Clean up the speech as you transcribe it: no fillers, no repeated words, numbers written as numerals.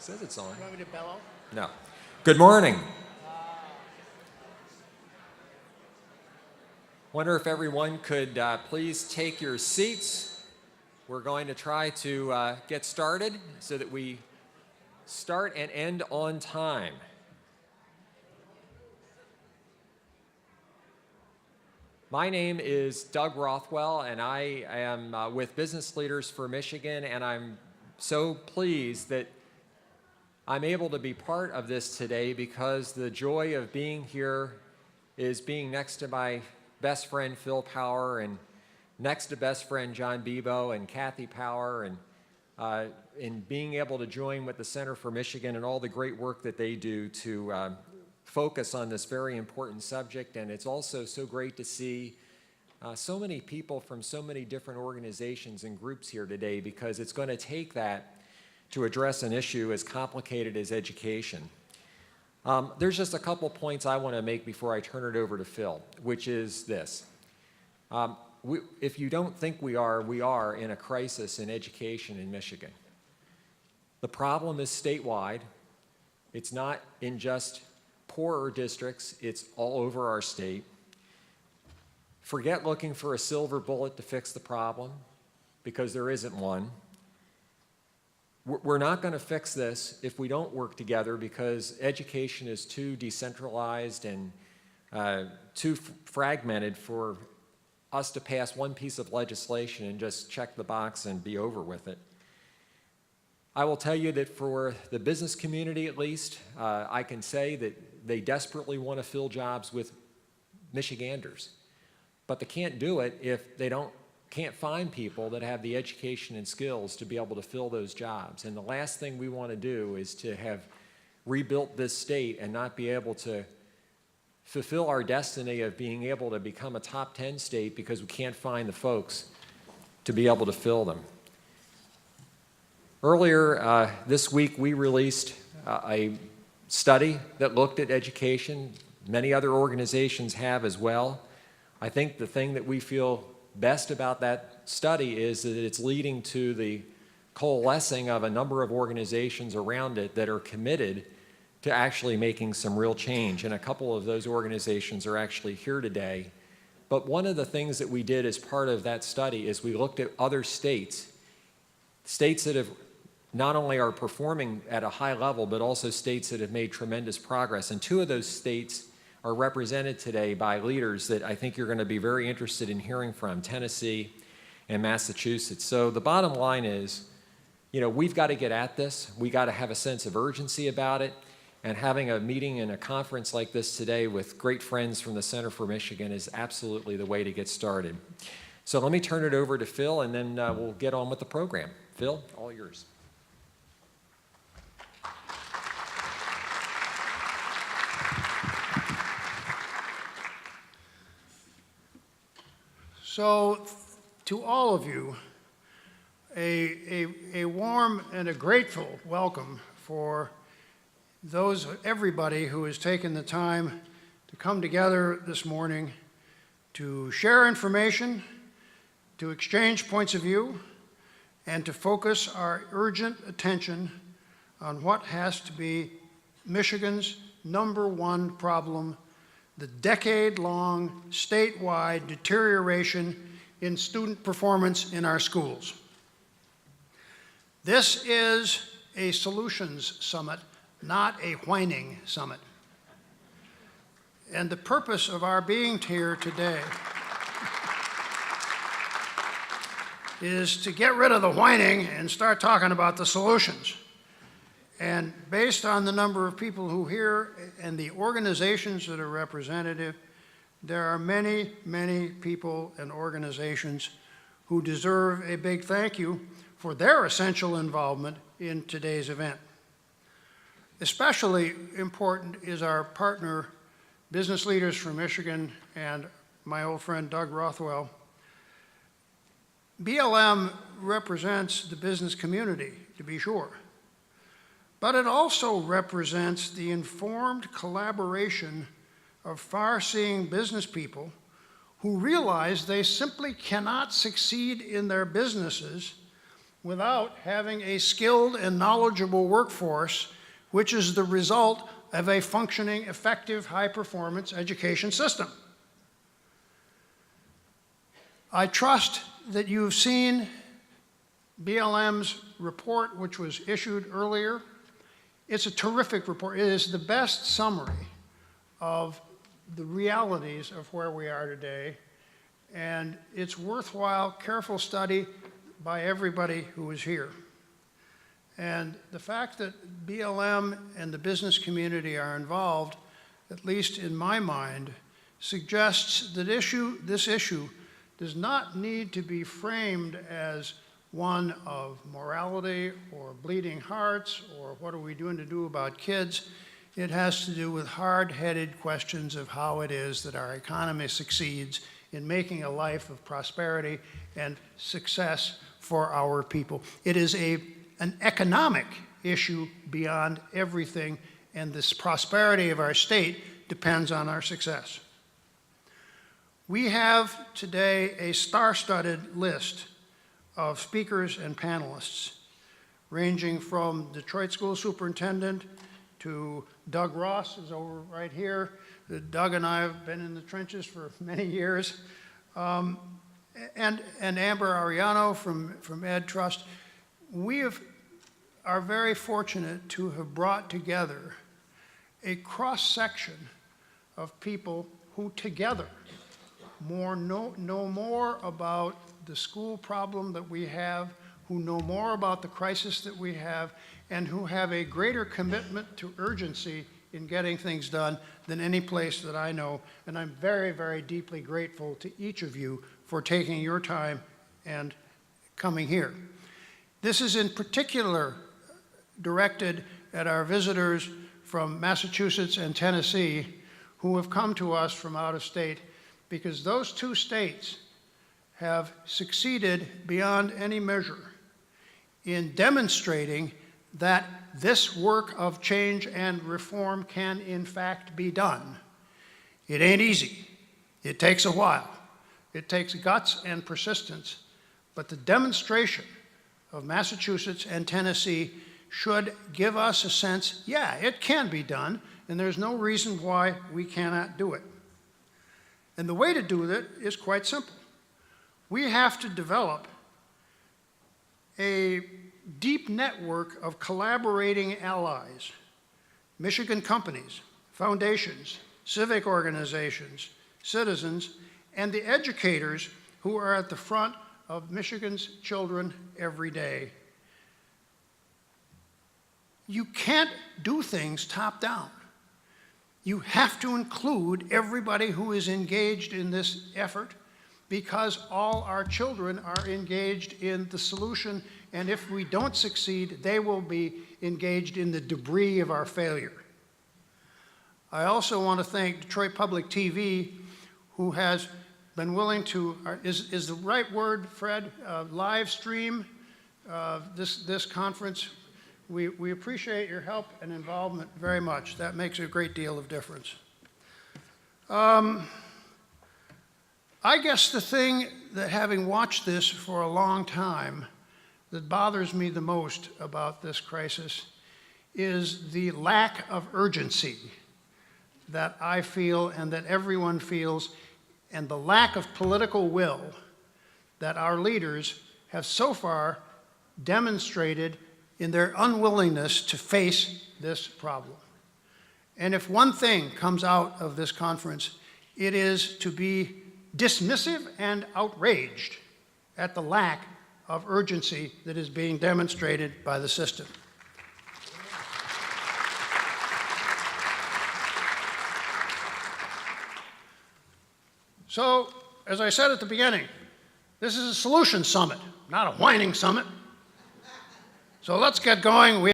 says it's on. You want me to bellow? No. Good morning. Wonder if everyone could please take your seats. We're going to try to get started so that we start and end on time. My name is Doug Rothwell, and I am with Business Leaders for Michigan, and I'm so pleased that I'm able to be part of this today because the joy of being here is being next to my best friend Phil Power and next to best friend John Bebo and Kathy Power and being able to join with the Center for Michigan and all the great work that they do to focus on this very important subject. And it's also so great to see so many people from so many different organizations and groups here today, because it's going to take that to address an issue as complicated as education. There's just a couple points I want to make before I turn it over to Phil, which is this. If you don't think we are in a crisis in education in Michigan. The problem is statewide. It's not in just poorer districts, it's all over our state. Forget looking for a silver bullet to fix the problem, because there isn't one. We're not going to fix this if we don't work together, because education is too decentralized and too fragmented for us to pass one piece of legislation and just check the box and be over with it. I will tell you that for the business community, at least, I can say that they desperately want to fill jobs with Michiganders, but they can't do it if they can't find people that have the education and skills to be able to fill those jobs. And the last thing we want to do is to have rebuilt this state and not be able to fulfill our destiny of being able to become a top 10 state because we can't find the folks to be able to fill them. Earlier this week, we released a study that looked at education. Many other organizations have as well. I think the thing that we feel best about that study is that it's leading to the coalescing of a number of organizations around it that are committed to actually making some real change. And a couple of those organizations are actually here today. But one of the things that we did as part of that study is we looked at other states that have not only are performing at a high level, but also states that have made tremendous progress. And two of those states are represented today by leaders that I think you're going to be very interested in hearing from, Tennessee and Massachusetts. So the bottom line is, we've got to get at this. We got to have a sense of urgency about it. And having a meeting and a conference like this today with great friends from the Center for Michigan is absolutely the way to get started. So let me turn it over to Phil, and then we'll get on with the program. Phil, all yours. So, to all of you, a warm and a grateful welcome for everybody who has taken the time to come together this morning to share information, to exchange points of view, and to focus our urgent attention on what has to be Michigan's #1 problem: the decade-long statewide deterioration in student performance in our schools. This is a solutions summit, not a whining summit. And the purpose of our being here today is to get rid of the whining and start talking about the solutions. And based on the number of people who are here and the organizations that are representative, there are many, many people and organizations who deserve a big thank you for their essential involvement in today's event. Especially important is our partner, Business Leaders for Michigan, and my old friend Doug Rothwell. BLM represents the business community, to be sure, but it also represents the informed collaboration of far-seeing business people who realize they simply cannot succeed in their businesses without having a skilled and knowledgeable workforce, which is the result of a functioning, effective, high-performance education system. I trust that you've seen BLM's report, which was issued earlier. It's a terrific report. It is the best summary of the realities of where we are today, and it's worthwhile, careful study by everybody who is here. And the fact that BLM and the business community are involved, at least in my mind, suggests that this issue does not need to be framed as one of morality or bleeding hearts or what are we doing to do about kids. It has to do with hard-headed questions of how it is that our economy succeeds in making a life of prosperity and success for our people. It is an economic issue beyond everything, and this prosperity of our state depends on our success. We have today a star-studded list of speakers and panelists, ranging from Detroit School Superintendent to Doug Ross is over right here. Doug and I have been in the trenches for many years. And Amber Ariano from Ed Trust. We are very fortunate to have brought together a cross-section of people who together know more about the school problem that we have, who know more about the crisis that we have, and who have a greater commitment to urgency in getting things done than any place that I know. And I'm very, very deeply grateful to each of you for taking your time and coming here. This is in particular directed at our visitors from Massachusetts and Tennessee who have come to us from out of state, because those two states have succeeded beyond any measure in demonstrating that this work of change and reform can in fact be done. It ain't easy. It takes a while. It takes guts and persistence, but the demonstration of Massachusetts and Tennessee should give us a sense, yeah, it can be done, and there's no reason why we cannot do it. And the way to do it is quite simple. We have to develop a deep network of collaborating allies, Michigan companies, foundations, civic organizations, citizens, and the educators who are at the front of Michigan's children every day. You can't do things top down. You have to include everybody who is engaged in this effort, because all our children are engaged in the solution, and if we don't succeed, they will be engaged in the debris of our failure. I also want to thank Detroit Public TV, who has been willing to, is the right word, Fred, live stream this conference. We appreciate your help and involvement very much. That makes a great deal of difference. I guess the thing that, having watched this for a long time, that bothers me the most about this crisis is the lack of urgency that I feel and that everyone feels, and the lack of political will that our leaders have so far demonstrated in their unwillingness to face this problem. And if one thing comes out of this conference, it is to be dismissive and outraged at the lack of urgency that is being demonstrated by the system. So, as I said at the beginning, this is a solution summit, not a whining summit. So let's get going.